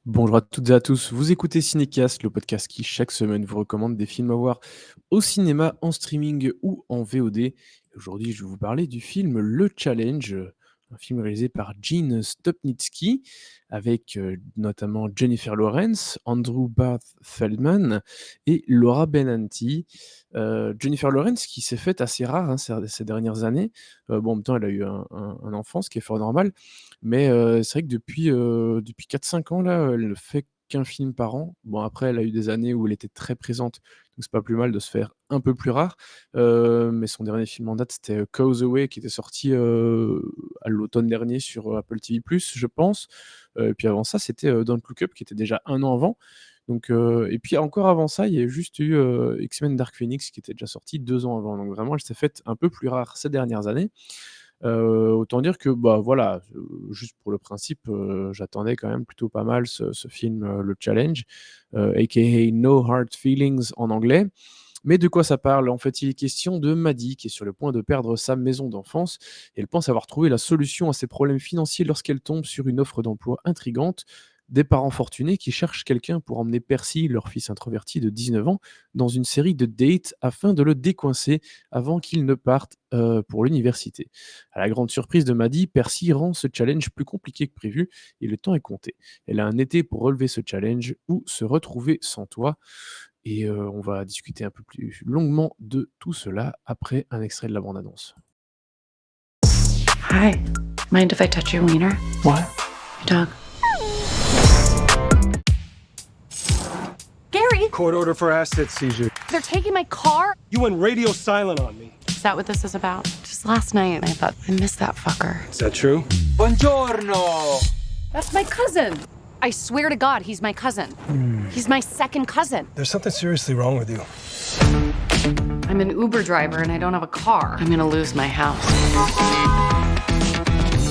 Bonjour à toutes et à tous, vous écoutez Cinécast, le podcast qui chaque semaine vous recommande des films à voir au cinéma, en streaming ou en VOD. Aujourd'hui, je vais vous parler du film Le Challenge, un film réalisé par Gene Stupnitsky, avec notamment Jennifer Lawrence, Andrew Barth Feldman et Laura Benanti. Jennifer Lawrence qui s'est faite assez rare hein, ces dernières années. Bon, en même temps, elle a eu un enfant, ce qui est fort normal. Mais c'est vrai que depuis 4-5 ans là, elle ne fait qu'un film par an. Bon après, elle a eu des années où elle était très présente, donc c'est pas plus mal de se faire un peu plus rare. Mais son dernier film en date, c'était, Causeway qui était sorti, à l'automne dernier sur, Apple TV+, je pense. Et puis avant ça, c'était, Don't Look Up qui était déjà un an avant. Donc et puis encore avant ça, il y a juste eu, X-Men Dark Phoenix qui était déjà sorti 2 ans avant. Donc vraiment, elle s'est faite un peu plus rare ces dernières années. Autant dire que, bah, voilà, juste pour le principe, j'attendais quand même plutôt pas mal ce film, Le Challenge, aka No Hard Feelings en anglais. Mais de quoi ça parle? En fait, il est question de Maddie qui est sur le point de perdre sa maison d'enfance et elle pense avoir trouvé la solution à ses problèmes financiers lorsqu'elle tombe sur une offre d'emploi intrigante. Des parents fortunés qui cherchent quelqu'un pour emmener Percy, leur fils introverti de 19 ans, dans une série de dates afin de le décoincer avant qu'il ne parte pour l'université. À la grande surprise de Maddie, Percy rend ce challenge plus compliqué que prévu et le temps est compté. Elle a un été pour relever ce challenge ou se retrouver sans toit. Et on va discuter un peu plus longuement de tout cela après un extrait de la bande annonce. Hi. Mind if I touch your wiener? What? Your dog. Gary, Court order for asset seizure. they're taking my car. You went radio silent on me. Is that what this is about? Just last night, I thought, I missed that fucker. Is that true? Buongiorno. That's my cousin. I swear to God, he's my cousin. He's my second cousin. There's something seriously wrong with you. I'm an Uber driver and I don't have a car. I'm gonna lose my house.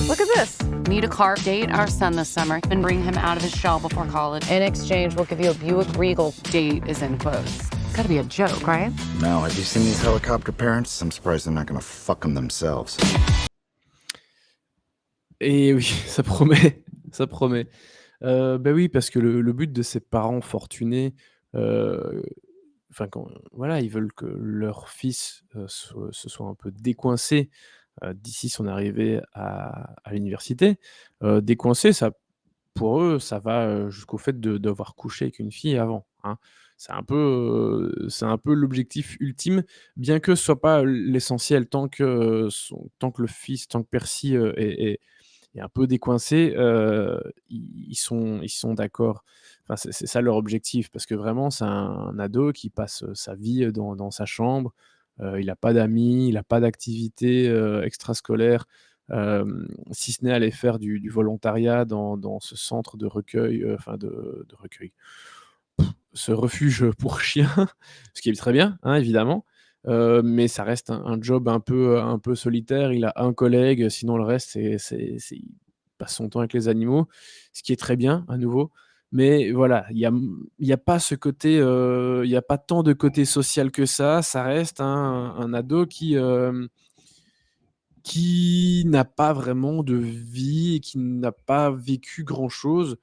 Look at this. Need a car, date our son this summer, and bring him out of his shell before college. In exchange, we'll give you a Buick Regal. Date is in quotes. Gotta be a joke, right? No, have you seen these helicopter parents? I'm surprised they're not gonna fuck them themselves. Et oui, ça promet, ça promet. Bah, oui, parce que le but de ces parents fortunés, heu, enfin quand voilà, ils veulent que leur fils, se soit un peu décoincé, d'ici son arrivée à l'université. Décoincé, ça pour eux, ça va, jusqu'au fait de d'avoir couché avec une fille avant, hein. C'est un peu l'objectif ultime, bien que ce soit pas l'essentiel tant que le fils, tant que Percy, est un peu décoincé, ils sont d'accord. Enfin, c'est ça leur objectif parce que vraiment c'est un ado qui passe, sa vie, dans sa chambre. Il a pas d'amis, il a pas d'activité, extrascolaire, si ce n'est aller faire du volontariat dans ce centre de recueil, enfin de recueil, ce refuge pour chiens, ce qui est très bien, hein, évidemment, mais ça reste un job un peu solitaire. Il a un collègue, sinon le reste, c'est il passe son temps avec les animaux, ce qui est très bien, à nouveau, mais voilà, il y a pas ce côté, il y a pas tant de côté social que ça. Ça reste un ado qui n'a pas vraiment de vie et qui n'a pas vécu grand-chose,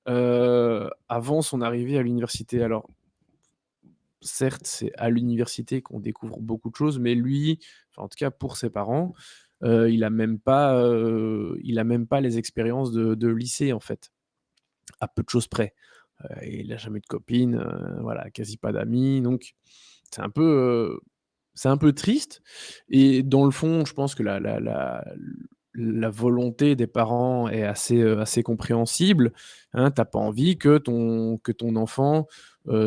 avant son arrivée à l'université. Alors certes, c'est à l'université qu'on découvre beaucoup de choses, mais lui, enfin en tout cas pour ses parents, il a même pas les expériences de lycée en fait, à peu de choses près. Il a jamais eu de copine, voilà, quasi pas d'amis, donc c'est un peu, c'est un peu triste et dans le fond, je pense que la volonté des parents est assez compréhensible, hein. Tu pas envie que ton enfant,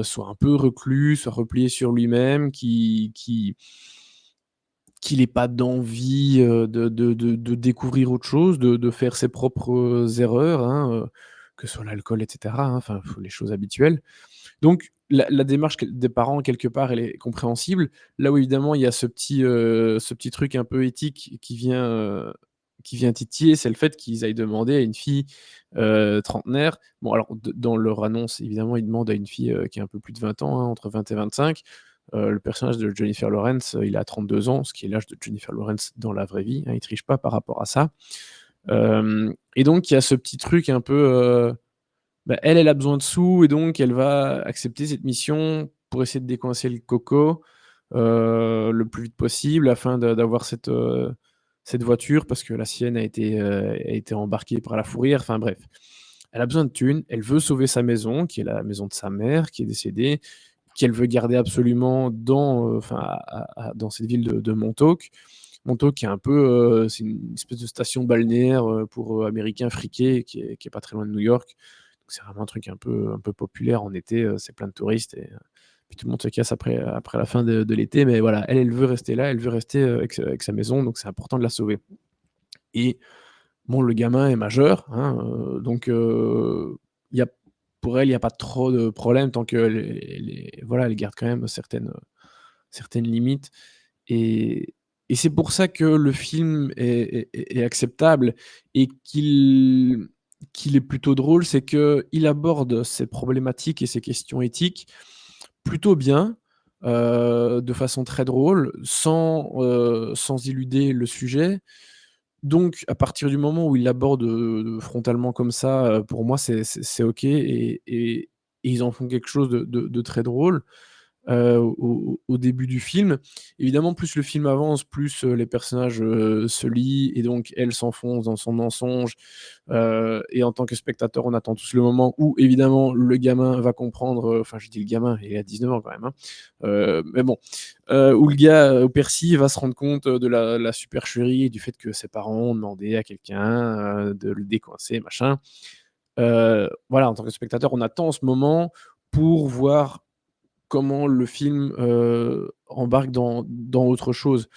soit un peu reclus, soit replié sur lui-même, qu'il ait pas d'envie, de découvrir autre chose, de faire ses propres erreurs, hein, que ce soit l'alcool et cetera, hein, enfin, les choses habituelles. Donc la démarche des parents quelque part, elle est compréhensible. Là où évidemment il y a ce petit truc un peu éthique qui vient titiller, c'est le fait qu'ils aillent demander à une fille, trentenaire. Bon alors dans leur annonce évidemment, ils demandent à une fille, qui a un peu plus de 20 ans, hein, entre 20 et 25. Le personnage de Jennifer Lawrence, il a 32 ans, ce qui est l'âge de Jennifer Lawrence dans la vraie vie, hein, il triche pas par rapport à ça. Et donc il y a ce petit truc un peu, bah, elle a besoin de sous et donc elle va accepter cette mission pour essayer de décoincer le coco, le plus vite possible afin d'avoir cette voiture parce que la sienne a été embarquée par la fourrière. Enfin bref, elle a besoin de thunes, elle veut sauver sa maison, qui est la maison de sa mère qui est décédée, qu'elle veut garder absolument enfin dans cette ville de Montauk. Montauk qui est un peu, c'est une espèce de station balnéaire, pour, américains friqués qui est pas très loin de New York. Donc c'est vraiment un truc un peu populaire en été, c'est plein de touristes et puis tout le monde se casse après la fin de l'été. Mais voilà, elle veut rester là, elle veut rester, avec sa maison, donc c'est important de la sauver. Et bon, le gamin est majeur, hein, donc il y a pour elle, il y a pas trop de problème tant qu'elle voilà, elle garde quand même certaines limites et c'est pour ça que le film est acceptable et qu'il est plutôt drôle. C'est qu'il aborde ces problématiques et ces questions éthiques plutôt bien, de façon très drôle, sans éluder le sujet. Donc à partir du moment où il l'aborde, frontalement comme ça, pour moi c'est OK et ils en font quelque chose de très drôle. Au début du film. Évidemment, plus le film avance, plus, les personnages, se lient et donc elle s'enfonce dans son mensonge, et en tant que spectateur, on attend tous le moment où évidemment le gamin va comprendre, enfin je dis le gamin, il a 19 ans quand même, hein, mais bon, où le gars, Percy va se rendre compte, de la supercherie et du fait que ses parents ont demandé à quelqu'un, de le décoincer machin. Voilà, en tant que spectateur, on attend ce moment pour voir comment le film, embarque dans autre chose.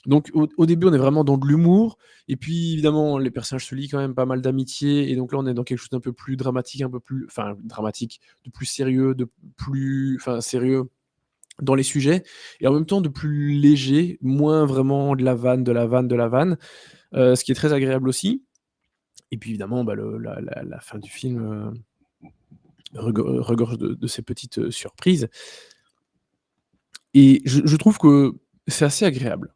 Donc au début, on est vraiment dans de l'humour et puis évidemment, les personnages se lient quand même pas mal d'amitié et donc là, on est dans quelque chose d'un peu plus dramatique, un peu plus enfin dramatique, de plus sérieux, de plus enfin sérieux dans les sujets et en même temps de plus léger, moins vraiment de la vanne, de la vanne, de la vanne, ce qui est très agréable aussi et puis évidemment, bah, la fin du film, regorge de ces petites, surprises et je trouve que c'est assez agréable.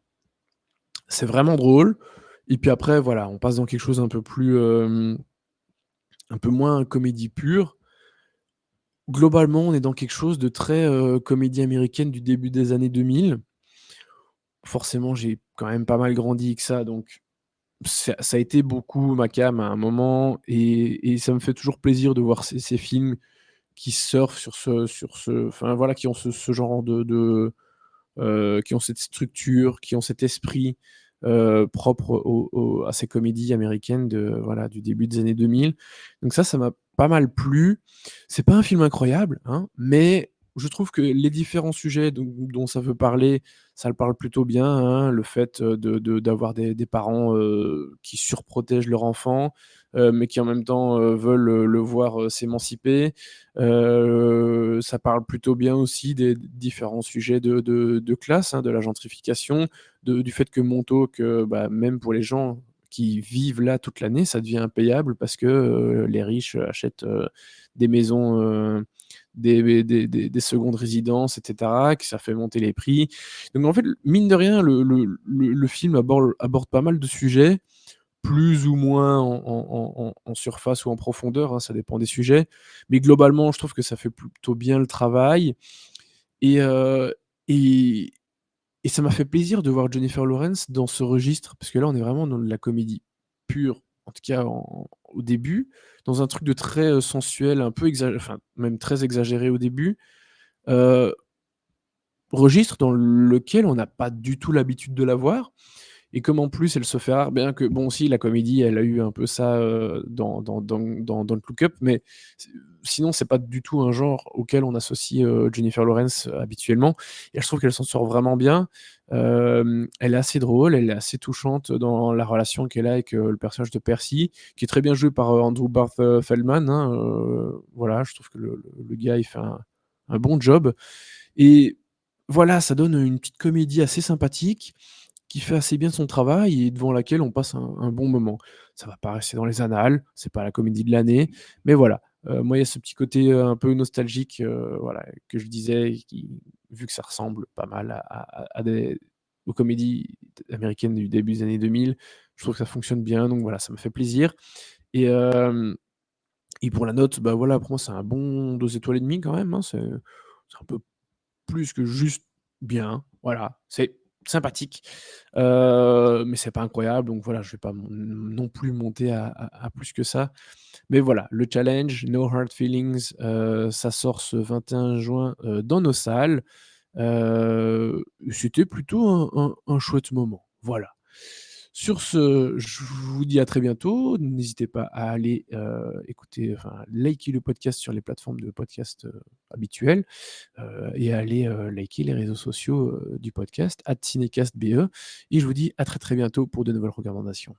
C'est vraiment drôle et puis après voilà, on passe dans quelque chose un peu plus, un peu moins comédie pure. Globalement, on est dans quelque chose de très, comédie américaine du début des années 2000. Forcément, j'ai quand même pas mal grandi avec ça, donc ça a été beaucoup ma came à un moment et ça me fait toujours plaisir de voir ces films qui surfent sur ce enfin voilà, qui ont ce genre qui ont cette structure, qui ont cet esprit, propre à ces comédies américaines voilà, du début des années 2000. Donc ça m'a pas mal plu. C'est pas un film incroyable, hein, mais je trouve que les différents sujets dont ça veut parler, ça le parle plutôt bien, hein. Le fait, d'avoir des parents, qui surprotègent leur enfant, mais qui en même temps, veulent, le voir, s'émanciper. Ça parle plutôt bien aussi des différents sujets de classe, hein, de la gentrification, du fait que Montauk, bah, même pour les gens qui vivent là toute l'année, ça devient impayable parce que, les riches achètent, des maisons, des secondes résidences et cetera, que ça fait monter les prix. Donc en fait, mine de rien, le film aborde pas mal de sujets plus ou moins en surface ou en profondeur, hein, ça dépend des sujets. Mais globalement, je trouve que ça fait plutôt bien le travail et heu et et ça m'a fait plaisir de voir Jennifer Lawrence dans ce registre, parce que là, on est vraiment dans de la comédie pure, en tout cas au début, dans un truc de très, sensuel, un peu enfin, même très exagéré au début. Heu, Registre dans lequel on n'a pas du tout l'habitude de la voir. Et comme en plus elle se fait rare, bien que bon si la comédie elle a eu un peu ça, dans Don't Look Up, mais s sinon c'est pas du tout un genre auquel on associe, Jennifer Lawrence, habituellement et je trouve qu'elle s'en sort vraiment bien. Elle est assez drôle, elle est assez touchante dans la relation qu'elle a avec, le personnage de Percy, qui est très bien joué par, Andrew Barth, Feldman, hein, voilà, je trouve que le gars il fait un bon job et voilà, ça donne une petite comédie assez sympathique qui fait assez bien son travail et devant laquelle on passe un bon moment. Ça va pas rester dans les annales, c'est pas la comédie de l'année, mais voilà, moi, il y a ce petit côté, un peu nostalgique, voilà, que je disais qui vu que ça ressemble pas mal à des aux comédies américaines du début des années 2000, je trouve que ça fonctionne bien, donc voilà, ça me fait plaisir et Et pour la note, bah, voilà, pour moi, c'est un bon 2 étoiles et demie quand même, hein. C'est un peu plus que juste bien, voilà, c'est sympathique, mais c'est pas incroyable, donc voilà, je vais pas non plus monter à plus que ça. Mais voilà, le challenge, No Hard Feelings, ça sort ce 21 juin, dans nos salles. C'était plutôt un chouette moment, voilà. Sur ce, je vous dis à très bientôt. N'hésitez pas à aller, écouter, enfin, liker le podcast sur les plateformes de podcast, habituelles, et à aller, liker les réseaux sociaux, du podcast @cinecastbe, et je vous dis à très, très bientôt pour de nouvelles recommandations.